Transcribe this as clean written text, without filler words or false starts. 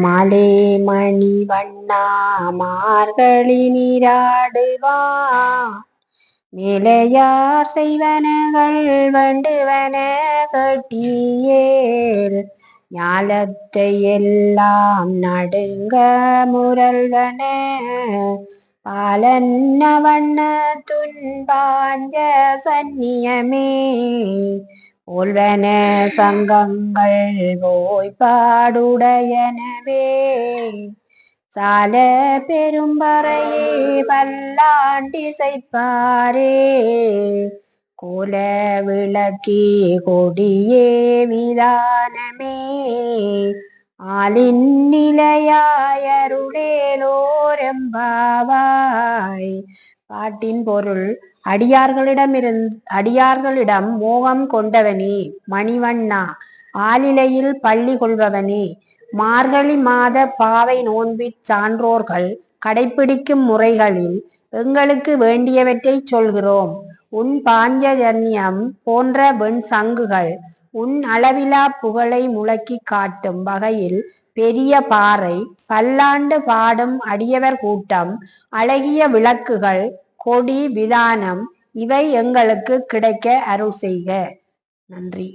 மாலே மணி வண்ணா மார்கழி நீராடுவான் மேலையார் செய்வனகள் வண்டுவன கட்டியேல் ஞாலத்தை எல்லாம் நடுங்க முரல்வன பாலன்ன வண்ண துன்பாஞ்ச சந்நியமே போல்வன சங்கங்கள் போய்பாடுடையனவே சால பெரும்பறையே பல்லாண்டிசைப்பாரே கோல விளக்கி கொடியே விதானமே ஆலின் நிலையாயருளேலோரெம்பாவாய். பாட்டின் பொருள்: அடியார்களிடம் மோகம் கொண்டவனே, மணிவண்ணா, ஆலிலையில் பள்ளி கொள்பவனே, மார்கழி மாத பாவை நோன்பிற் சான்றோர்கள் கடைப்பிடிக்கும் முறைகளில் எங்களுக்கு வேண்டியவற்றைச் சொல்கிறோம். உன் பாஞ்சஜன்யம் போன்ற வெண் சங்குகள் உன் அளவிலா புகழை முழக்கிக் காட்டும் வகையில் பெரிய பாறை, பல்லாண்டு பாடும் அடியவர் கூட்டம், அழகிய விளக்குகள், கொடி விதானம் இவை எங்களுக்கு கிடைக்க அருள் செய்க. நன்றி.